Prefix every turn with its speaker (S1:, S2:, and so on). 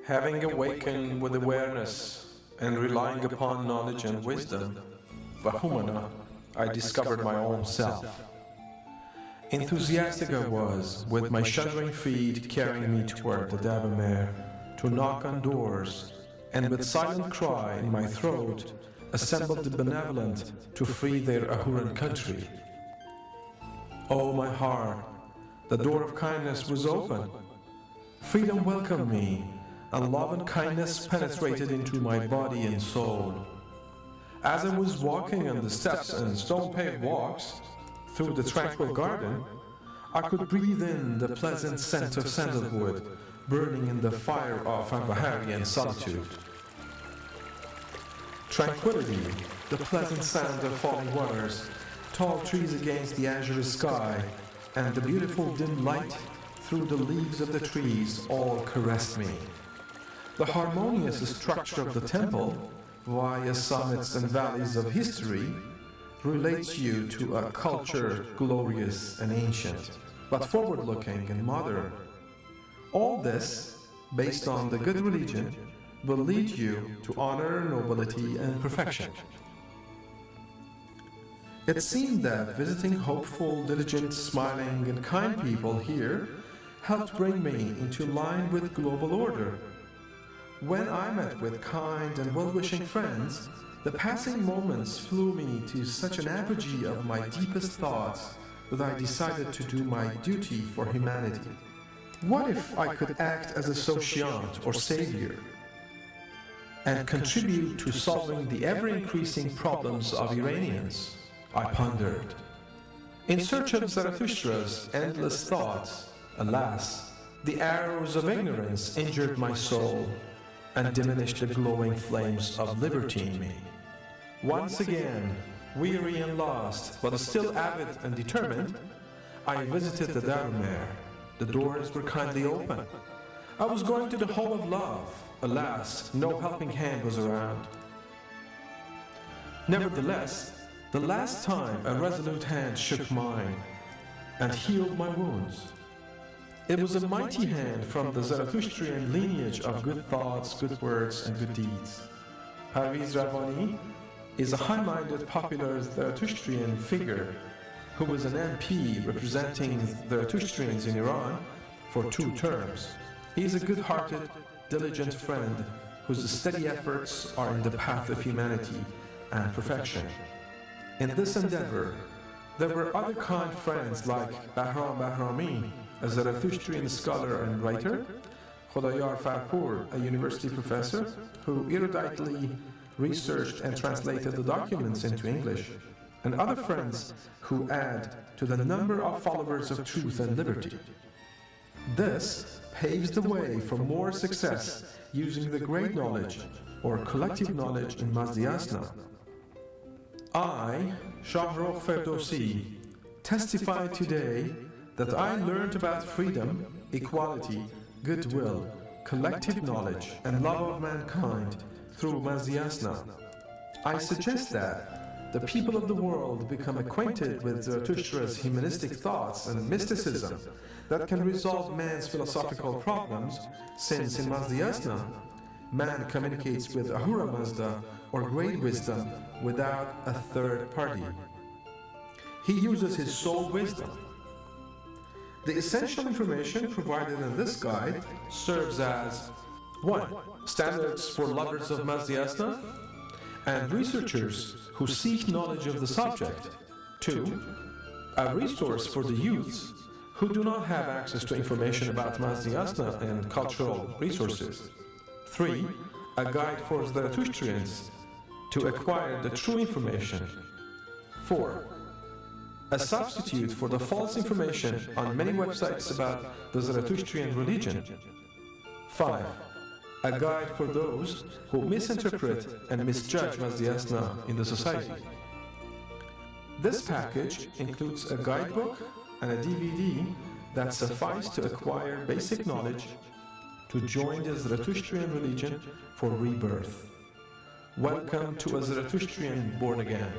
S1: Having awakened with awareness and relying upon knowledge and wisdom, Vahumana, I discovered my own self. Enthusiastic I was, with my shuddering feet carrying me toward the Dabamer, to knock on doors, and with silent cry in my throat, assembled the benevolent to free their Ahuran country. Oh, my heart, the door of kindness was open. Freedom welcomed me, and love and kindness penetrated into my body and soul. As I was walking on the steps and stone-paved walks through the tranquil garden, I could breathe in the pleasant scent of sandalwood burning in the fire of Avahari and solitude. Tranquility, the pleasant sound of falling waters, tall trees against the azure sky, and the beautiful dim light through the leaves of the trees all caressed me. The harmonious structure of the temple, via summits and valleys of history, relates you to a culture glorious and ancient, but forward-looking and modern. All this, based on the good religion, will lead you to honor, nobility, and perfection. It seemed that visiting hopeful, diligent, smiling, and kind people here helped bring me into line with global order. When I met with kind and well-wishing friends, the passing moments flew me to such an apogee of my deepest thoughts that I decided to do my duty for humanity. What if I could act as a sociant or savior and contribute to solving the ever-increasing problems of Iranians? I pondered. In search of Zarathustra's endless thoughts, alas, the arrows of ignorance injured my soul and diminished the glowing flames of liberty in me. Once again, weary and lost, but still avid and determined, I visited the Darumer. The doors were kindly open. I was going to the home of love. Alas, no helping hand was around. Nevertheless, the last time a resolute hand shook mine and healed my wounds. It was a mighty hand from the Zarathustrian lineage of good thoughts, good words, and good deeds. Parviz Ravani is a high-minded, popular Zarathustrian figure who was an MP representing Zarathustrians in Iran for 2 terms. He is a good-hearted, diligent friend whose steady efforts are in the path of humanity and perfection. In this endeavor, there were other kind friends like Bahram Bahrami, a Zarathustrian scholar and writer, Khodayar Farpur, a university professor who eruditely researched and translated the documents into English, and other friends who add to the number of followers of truth and liberty. This paves the way for more success using the great knowledge or collective knowledge in Mazdiasna. I, Shahrokh Ferdowsi, testify today that I learned about freedom, equality, goodwill, collective knowledge, and love of mankind through Mazdiasna. I suggest that the people of the world become acquainted with Zarathustra's humanistic thoughts and mysticism that can resolve man's philosophical problems, since in Mazdiasna, man communicates with Ahura Mazda or great wisdom without a third party. He uses his soul wisdom. The essential information provided in this guide serves as 1. Standards for lovers of Mazdiasna and researchers who seek knowledge of the subject. 2. A resource for the youths who do not have access to information about Mazdiasna and cultural resources. 3. A guide for Zarathustrians to acquire the true information. 4. A substitute for the false information on many websites about the Zarathustrian religion. 5. A guide for those who misinterpret and misjudge Mazdiasna in the society. This package includes a guidebook and a DVD that suffice to acquire basic knowledge to join the Zarathustrian religion for rebirth. Welcome to a Zarathustrian born again.